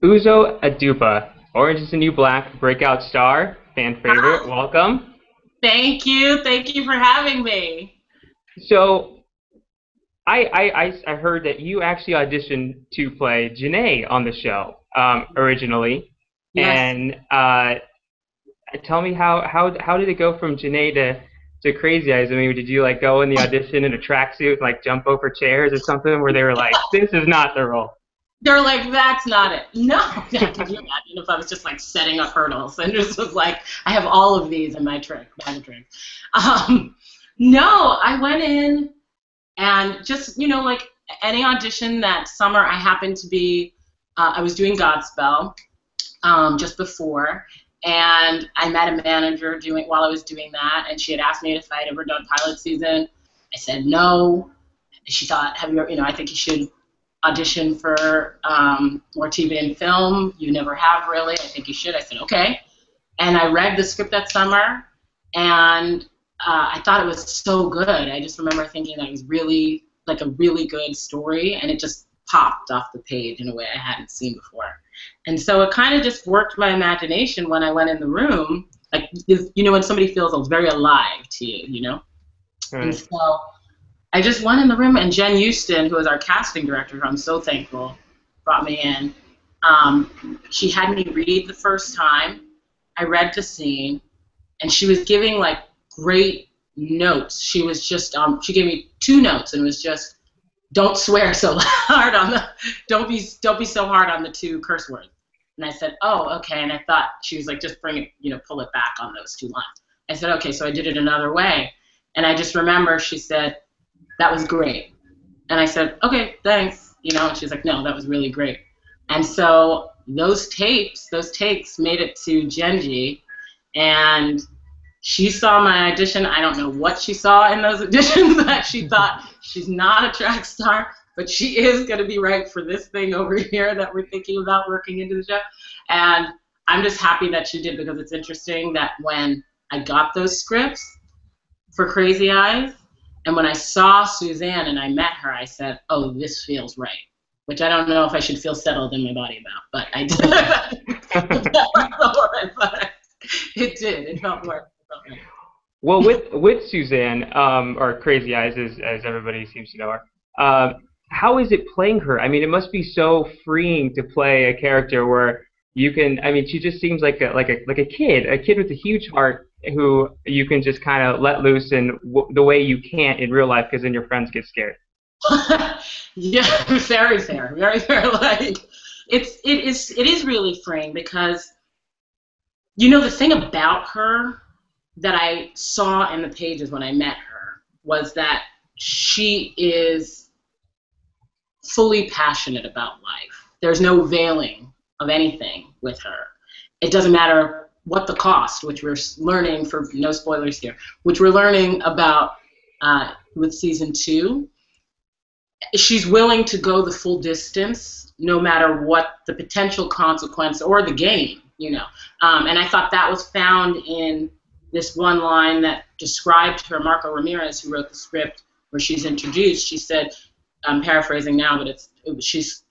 Uzo Aduba, Orange is the New Black, breakout star, fan favorite. Welcome. Thank you. Thank you for having me. So I heard that you actually auditioned to play Janae on the show originally, Yes. and tell me how did it go from Janae to Crazy Eyes? I mean, did you like go in the audition in a tracksuit, like jump over chairs or something, where they were like, "This is not the role." They're like, that's not it. No. Could you imagine if I was just like setting up hurdles and just was like, I have all of these in my bag of tricks. Um, no, I went in and just, like any audition that summer, I happened to be, I was doing Godspell just before, and I met a manager while I was doing that, and she had asked me if I had ever done pilot season. I said no. She thought, I think you should audition for more TV and film. You never have really. I think you should. I said okay, and I read the script that summer, and I thought it was so good. I just remember thinking that it was really like a really good story, and it just popped off the page in a way I hadn't seen before. And so it kind of just worked my imagination when I went in the room, like when somebody feels very alive to you. And Right. so I just went in the room, and Jen Houston, who was our casting director, who I'm so thankful, brought me in. She had me read the first time. I read the scene, and she was giving like great notes. She was just she gave me two notes, and it was just don't swear so hard on the don't be so hard on the two curse words. And I said, oh, okay. And I thought she was like, just bring it, pull it back on those two lines. I said, okay. So I did it another way, and I just remember she said, that was great. And I said, okay, thanks. And she's like, no, that was really great. And so those takes made it to Genji, and she saw my audition. I don't know what she saw in those auditions that she thought she's not a track star, but she is going to be right for this thing over here that we're thinking about working into the show. And I'm just happy that she did, because it's interesting that when I got those scripts for Crazy Eyes, and when I saw Suzanne and I met her, I said, oh, this feels right, which I don't know if I should feel settled in my body about, but I did. But it did. It felt right. Well, with Suzanne, or Crazy Eyes, as everybody seems to know her, how is it playing her? I mean, it must be so freeing to play a character where you can. I mean, she just seems like a kid with a huge heart who you can just kind of let loose in the way you can't in real life, because then your friends get scared. Yeah, very fair, very fair. Like it is really freeing, because the thing about her that I saw in the pages when I met her was that she is fully passionate about life. There's no veiling of anything with her. It doesn't matter what the cost, which we're learning, for no spoilers here, which we're learning about with season 2. She's willing to go the full distance, no matter what the potential consequence or the gain, And I thought that was found in this one line that described her, Marco Ramirez, who wrote the script, where she's introduced. She said, I'm paraphrasing now, but she's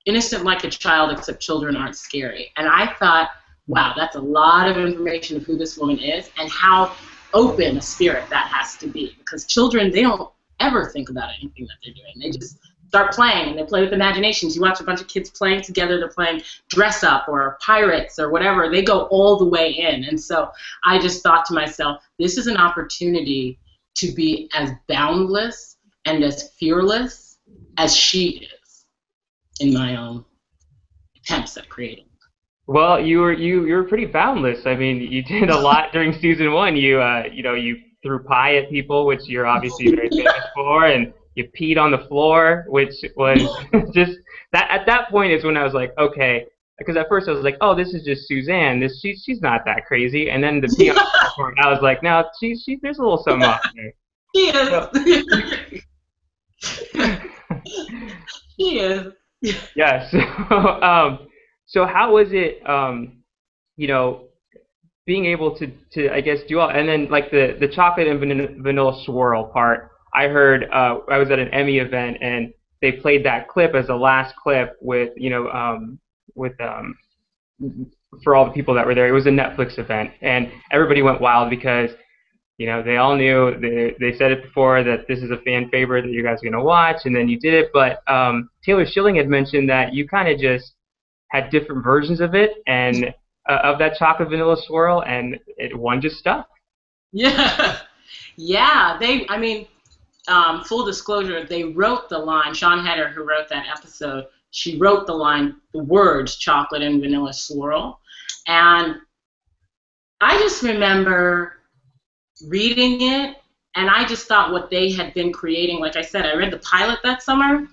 innocent like a child, except children aren't scary. And I thought, wow, that's a lot of information of who this woman is and how open a spirit that has to be. Because children, they don't ever think about anything that they're doing. They just start playing, and they play with imaginations. You watch a bunch of kids playing together. They're playing dress up or pirates or whatever. They go all the way in. And so I just thought to myself, this is an opportunity to be as boundless and as fearless as she is in my own attempts at creating. Well, you were pretty boundless. I mean, you did a lot during season 1. You threw pie at people, which you're obviously very famous for, and you peed on the floor, which was just that. At that point is when I was like, okay, because at first I was like, oh, this is just Suzanne. She's not that crazy. And then the pee on the floor, I was like, no, there's a little something off there. She is. So, She is. yeah. So how was it, being able to I guess do all, and then like the chocolate and vanilla swirl part. I heard I was at an Emmy event, and they played that clip as the last clip with for all the people that were there. It was a Netflix event, and everybody went wild because they all knew, they said it before, that this is a fan favorite that you guys are going to watch, and then you did it. But Taylor Schilling had mentioned that you kind of just had different versions of it, and of that chocolate vanilla swirl, and one just stuck. Yeah. Yeah. Full disclosure, they wrote the line, Sean Heder, who wrote that episode, she wrote the words chocolate and vanilla swirl. And I just remember reading it, and I just thought what they had been creating, like I said, I read the pilot that summer,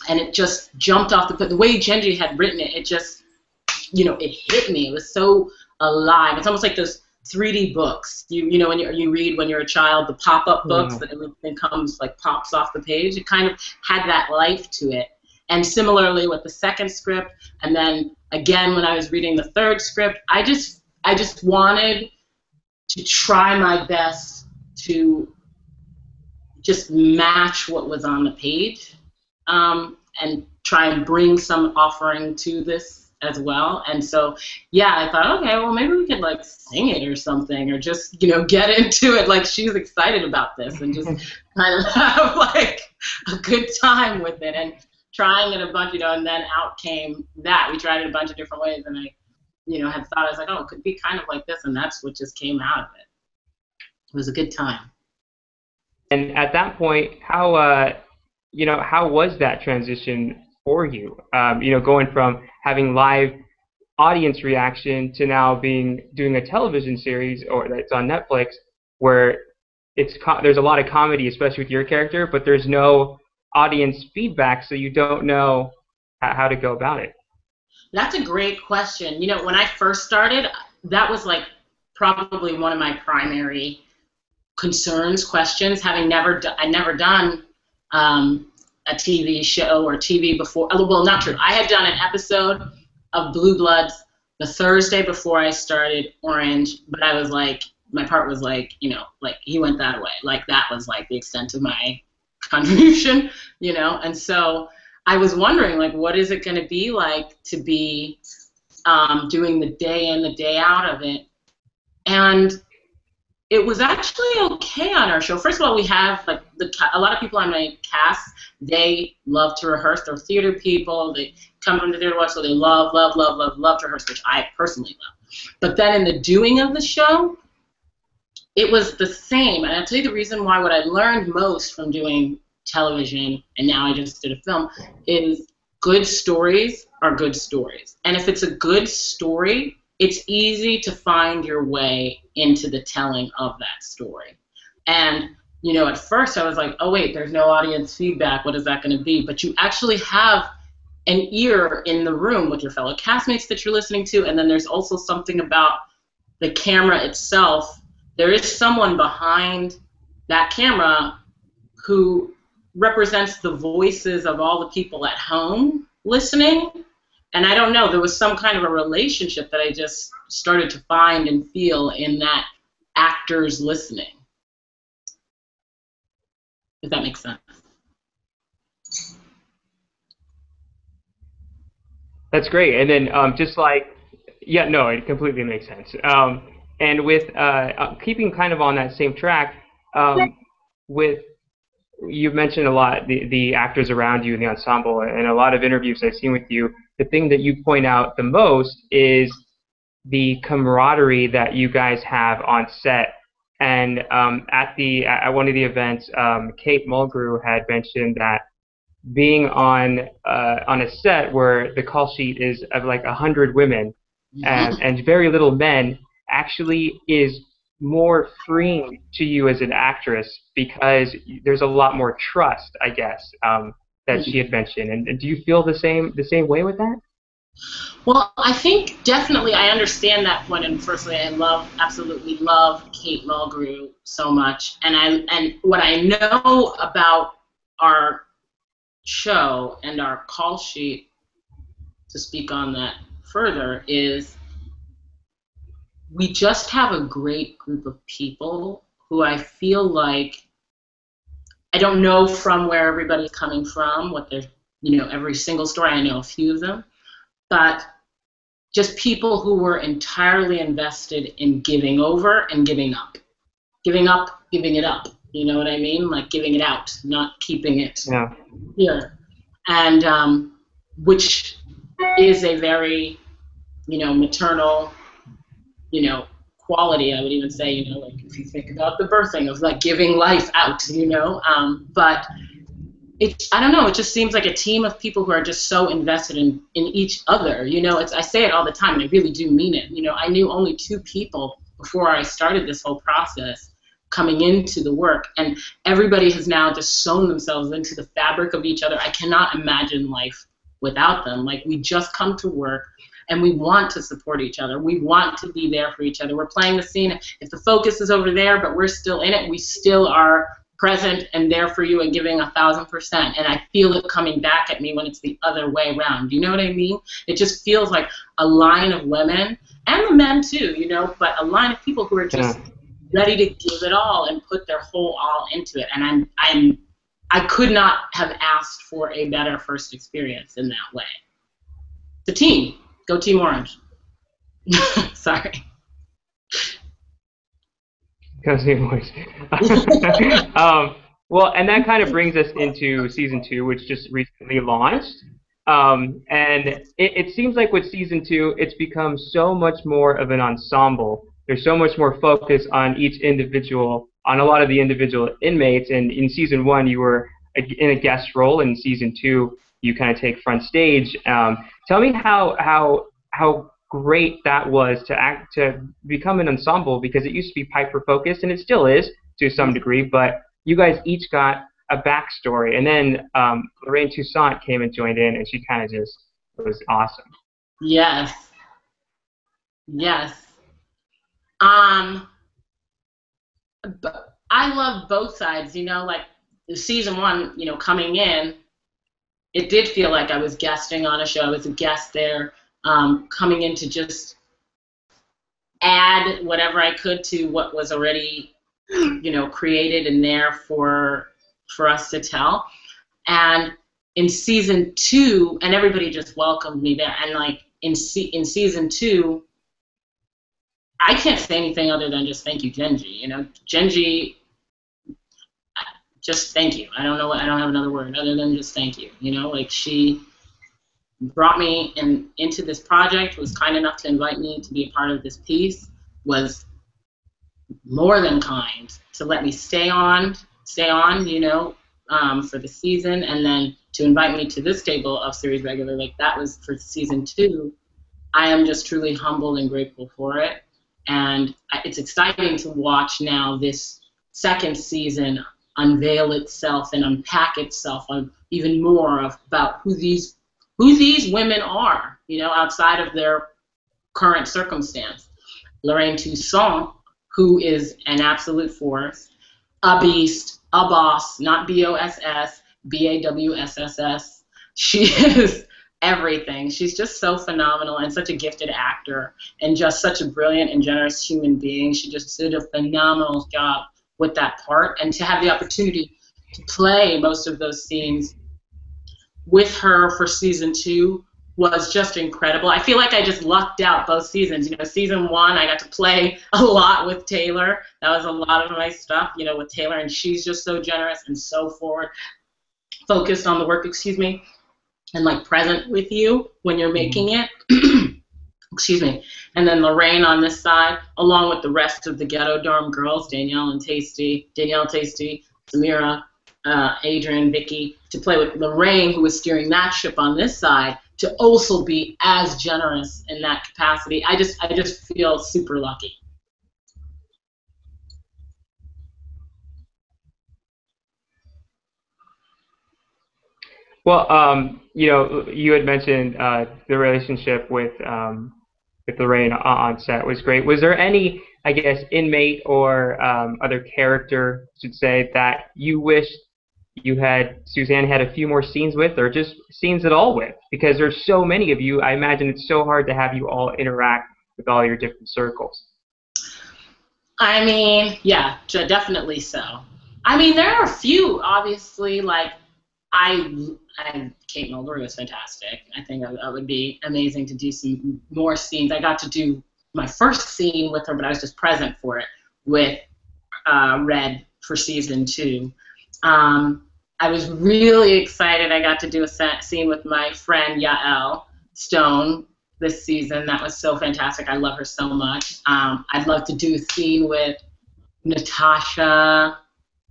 and it just jumped off the way Genji had written it, it just, it hit me. It was so alive. It's almost like those 3D books, when you read when you're a child, the pop-up books that everything comes, like, pops off the page. It kind of had that life to it. And similarly with the second script, and then again when I was reading the third script, I just wanted to try my best to just match what was on the page, and try and bring some offering to this as well. And so, yeah, I thought, okay, well, maybe we could, like, sing it or something, or just, get into it like she's excited about this, and just kind of have, like, a good time with it, and trying it a bunch, and then out came that. We tried it a bunch of different ways, and I, had thought, I was like, oh, it could be kind of like this, and that's what just came out of it. It was a good time. And at that point, how was that transition for you? Going from having live audience reaction to now doing a television series, or that's on Netflix, where there's a lot of comedy, especially with your character, but there's no audience feedback, so you don't know how to go about it. That's a great question. When I first started, that was, like, probably one of my primary questions, having I'd never done a TV show or TV before. Well, not true. I had done an episode of Blue Bloods the Thursday before I started Orange, but I was like, my part was like, like, he went that way. Like, that was, like, the extent of my contribution, and so I was wondering, like, what is it going to be like to be doing the day in, the day out of it. And it was actually okay on our show. First of all, we have, like, a lot of people on my cast, they love to rehearse. They're theater people. They come from the theater watch, so they love to rehearse, which I personally love. But then in the doing of the show, it was the same. And I'll tell you the reason why. What I learned most from doing television, and now I just did a film, is good stories are good stories. And if it's a good story, it's easy to find your way into the telling of that story. And, at first I was like, oh, wait, there's no audience feedback. What is that going to be? But you actually have an ear in the room with your fellow castmates that you're listening to, and then there's also something about the camera itself. There is someone behind that camera who represents the voices of all the people at home listening. And I don't know, there was some kind of a relationship that I just started to find and feel in that actors listening. If that makes sense. That's great. And then it completely makes sense. And with keeping kind of on that same track, you've mentioned a lot the actors around you in the ensemble, and a lot of interviews I've seen with you, the thing that you point out the most is the camaraderie that you guys have on set. And at one of the events, Kate Mulgrew had mentioned that being on a set where the call sheet is of like 100 women and very little men actually is more freeing to you as an actress, because there's a lot more trust, I guess, that she had mentioned. And do you feel the same way with that? Well, I think definitely I understand that point, and firstly, I absolutely love Kate Mulgrew so much, and what I know about our show and our call sheet, to speak on that further, is we just have a great group of people who I feel like, I don't know from where everybody's coming from, what they're, every single story, I know a few of them, but just people who were entirely invested in giving over and giving up. Giving up, giving it up. You know what I mean? Like giving it out, not keeping it here. And which is a very, maternal, quality, I would even say, like if you think about the birthing of like giving life out, but I don't know, it just seems like a team of people who are just so invested in each other. I say it all the time, and I really do mean it. I knew only 2 people before I started this whole process coming into the work, and everybody has now just sewn themselves into the fabric of each other. I cannot imagine life without them. Like, we just come to work, and we want to support each other. We want to be there for each other. We're playing the scene. If the focus is over there, but we're still in it, we still are present and there for you and giving 1,000%. And I feel it coming back at me when it's the other way around. You know what I mean? It just feels like a line of women, and the men too, but a line of people who are just ready to give it all and put their whole all into it. And I could not have asked for a better first experience in that way. The team. Go Team Orange. Sorry. Go Team Orange. Well, and that kind of brings us into season 2, which just recently launched. And it seems like with season 2, it's become so much more of an ensemble. There's so much more focus on each individual, on a lot of the individual inmates. And in season 1, you were in a guest role. In season 2, you kind of take front stage. Tell me how great that was to become an ensemble, because it used to be Piper focused, and it still is to some degree, but you guys each got a backstory, and then Lorraine Toussaint came and joined in, and she kind of just was awesome. Yes. But I love both sides, like season 1, coming in, it did feel like I was guesting on a show. I was a guest there, coming in to just add whatever I could to what was already, created and there for us to tell. And in season 2, and everybody just welcomed me there. And like in season 2, I can't say anything other than just thank you, Genji. Genji, just thank you. I don't have another word other than just thank you. Like, she brought me into this project, was kind enough to invite me to be a part of this piece, was more than kind to let me stay on, for the season, and then to invite me to this table of series regular, like that was for season 2. I am just truly humbled and grateful for it, and it's exciting to watch now this second season unveil itself and unpack itself on even more about who these women are, outside of their current circumstance. Lorraine Toussaint, who is an absolute force, a beast, a boss, not B-O-S-S, B-A-W-S-S-S. She is everything. She's just so phenomenal and such a gifted actor and just such a brilliant and generous human being. She just did a phenomenal job with that part, and to have the opportunity to play most of those scenes with her for season 2 was just incredible. I feel like I just lucked out both seasons. Season 1, I got to play a lot with Taylor. That was a lot of my stuff, with Taylor, and she's just so generous and so forward, focused on the work, and like present with you when you're making it. Excuse me. And then Lorraine on this side, along with the rest of the Ghetto Dorm girls, Danielle Tasty, Samira, Adrian, Vicky, to play with Lorraine, who was steering that ship on this side, to also be as generous in that capacity. I just feel super lucky. Well, you had mentioned the relationship with Lorraine on set was great. Was there any, I guess, inmate or other character, I should say, that you wish Suzanne had a few more scenes with, or just scenes at all with? Because there's so many of you. I imagine it's so hard to have you all interact with all your different circles. I mean, yeah, definitely so. I mean, there are a few, obviously, like, Kate Mulgrew was fantastic. I think that would be amazing to do some more scenes. I got to do my first scene with her, but I was just present for it with Red for season 2. I was really excited. I got to do a scene with my friend Yael Stone this season. That was so fantastic. I love her so much. I'd love to do a scene with Natasha.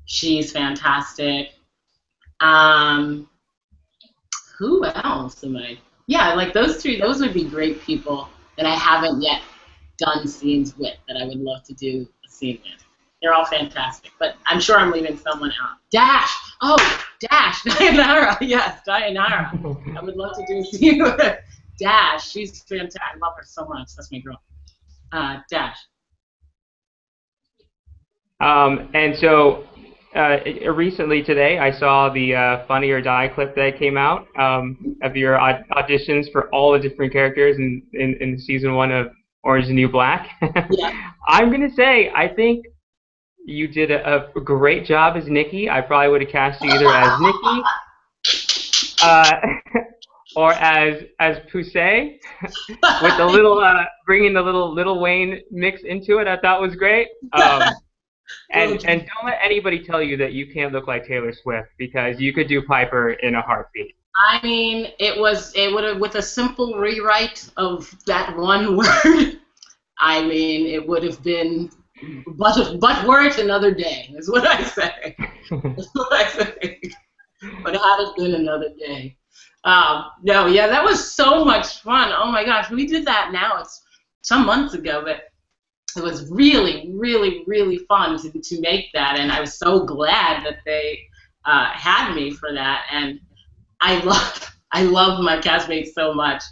She's fantastic. Who else am I? Yeah, like those 3. Those would be great people that I haven't yet done scenes with that I would love to do a scene with. They're all fantastic, but I'm sure I'm leaving someone out. Dash! Oh, Dash! Dayanara! Yes, Dayanara. I would love to do a scene with Dash. She's fantastic. I love her so much. That's my girl. Dash. And so recently today, I saw the Funny or Die clip that came out of your auditions for all the different characters in season 1 of Orange is the New Black. Yeah. I'm going to say, I think you did a great job as Nikki. I probably would have cast you either as Nikki or as Poussey with the little bringing the little Wayne mix into it. I thought was great. And don't let anybody tell you that you can't look like Taylor Swift, because you could do Piper in a heartbeat. I mean, it would have, with a simple rewrite of that one word, I mean, it would have been, but were it another day, is what I say. That's what I say. But had it been another day. No, yeah, that was so much fun. Oh my gosh, we did that now. It's some months ago, but it was really, really, really fun to make that, and I was so glad that they had me for that. And I love my castmates so much,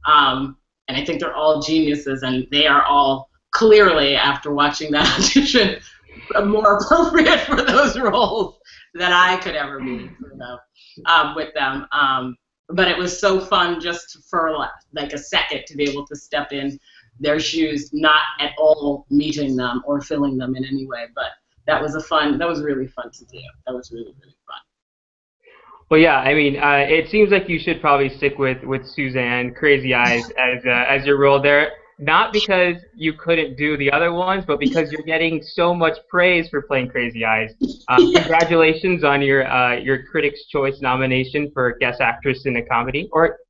and I think they're all geniuses, and they are all clearly, after watching that audition, more appropriate for those roles than I could ever be, with them. But it was so fun just for like a second to be able to step in their shoes, not at all meeting them or filling them in any way. But that was really fun to do. That was really, really fun. Well, yeah, I mean, it seems like you should probably stick with Suzanne Crazy Eyes as your role there. Not because you couldn't do the other ones, but because you're getting so much praise for playing Crazy Eyes. Congratulations on your Critics' Choice nomination for Guest Actress in a Comedy, or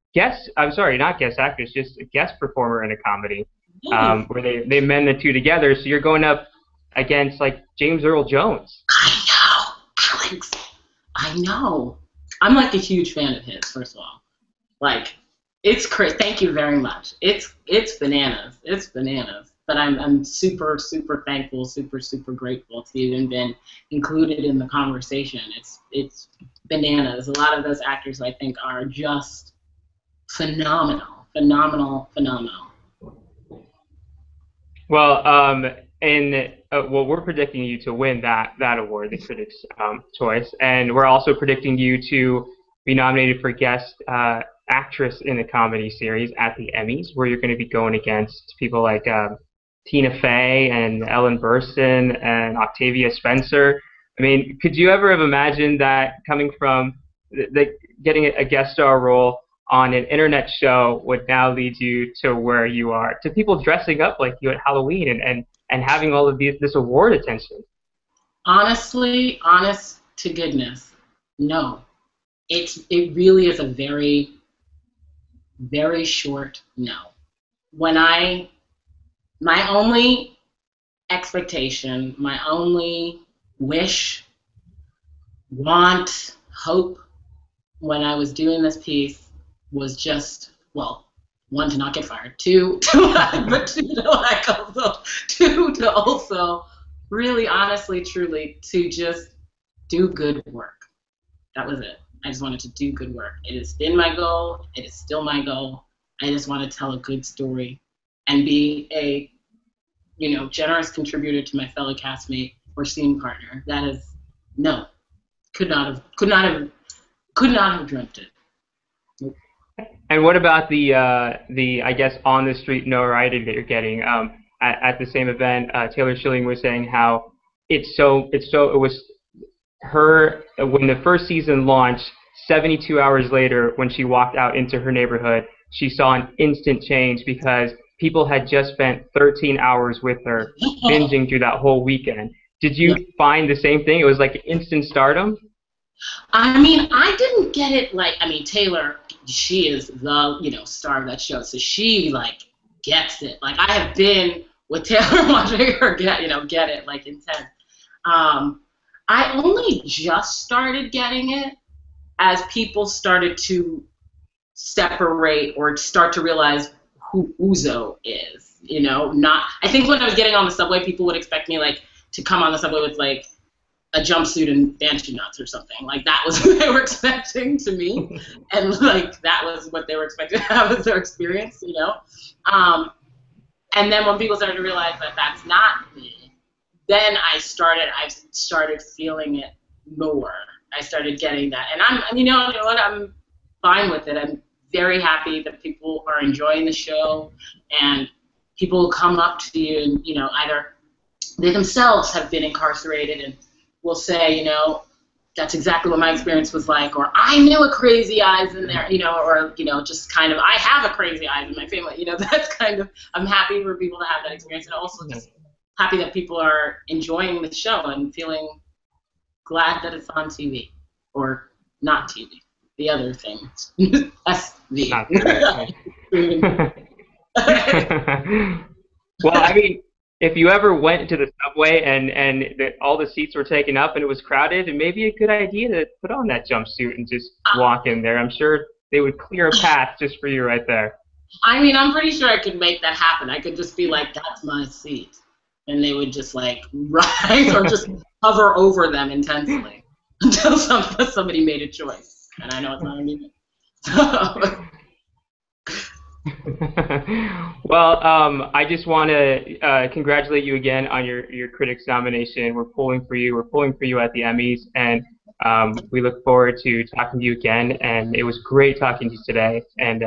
I'm sorry, not Guest Actress, just a Guest Performer in a Comedy, where they mend the two together. So you're going up against like James Earl Jones. I know, Alex. I know. I'm like a huge fan of his. First of all, like. It's crazy. Thank you very much. It's bananas. It's bananas. But I'm super, super thankful, super, super grateful to even been included in the conversation. It's bananas. A lot of those actors, I think, are just phenomenal. Well, well, we're predicting you to win that award, the Critics' Choice, and we're also predicting you to be nominated for Guest Actress in a Comedy Series at the Emmys, where you're going to be going against people like Tina Fey and Ellen Burstyn and Octavia Spencer. I mean, could you ever have imagined that coming from getting a guest star role on an internet show would now lead you to where you are, to people dressing up like you at Halloween and having all of this award attention? Honestly, honest to goodness, no. It really is a very, very short no. My only expectation, my only wish, want, hope when I was doing this piece was just, well, one, to not get fired, two, but two, to also really honestly, truly, to just do good work. That was it. I just wanted to do good work. It has been my goal. It is still my goal. I just want to tell a good story and be a, generous contributor to my fellow castmate or scene partner. That is, no, could not have dreamt it. And what about the I guess on the street notoriety that you're getting? At the same event, Taylor Schilling was saying how it was her, when the first season launched, 72 hours later, when she walked out into her neighborhood, she saw an instant change because people had just spent 13 hours with her, binging through that whole weekend. Did you find the same thing? It was like instant stardom? I mean, I didn't get it like, I mean, Taylor, she is the, star of that show, so she, like, gets it. Like, I have been with Taylor watching her get it, like, intense. I only just started getting it as people started to separate or start to realize who Uzo is, I think when I was getting on the subway, people would expect me, like, to come on the subway with, like, a jumpsuit and banshee nuts or something. Like, that was what they were expecting to me. And, like, that was what they were expecting to have as their experience, And then when people started to realize that that's not me, then I started feeling it more. I started getting that. And I'm fine with it. I'm very happy that people are enjoying the show, and people will come up to you and, either they themselves have been incarcerated and will say, that's exactly what my experience was like, or I knew a crazy eyes in there, or, just kind of, I have a crazy eyes in my family, that's kind of, I'm happy for people to have that experience, and also just happy that people are enjoying the show and feeling glad that it's on TV, or not TV, the other thing, SV. Not Well, I mean, if you ever went to the subway and all the seats were taken up and it was crowded, it may be a good idea to put on that jumpsuit and just walk in there. I'm sure they would clear a path just for you right there. I mean, I'm pretty sure I could make that happen. I could just be like, that's my seat. And they would just, like, rise or just hover over them intensely until somebody made a choice. And I know it's not me. So. Well, I just want to congratulate you again on your Critics nomination. We're pulling for you. We're pulling for you at the Emmys, and we look forward to talking to you again. And it was great talking to you today. And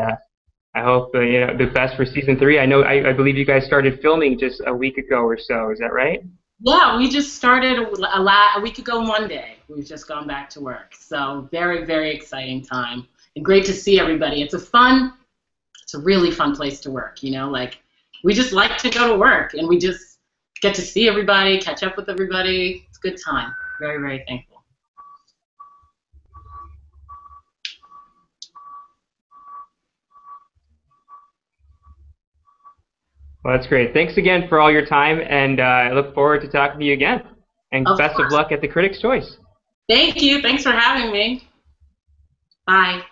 I hope the best for season 3. I believe you guys started filming just a week ago or so. Is that right? Yeah, we just started a week ago Monday. We've just gone back to work. So very, very exciting time, and great to see everybody. It's a really fun place to work, like, we just like to go to work, and we just get to see everybody, catch up with everybody. It's a good time. Very, very thankful. Well, that's great. Thanks again for all your time, and I look forward to talking to you again. And best of luck at the Critics' Choice. Thank you. Thanks for having me. Bye.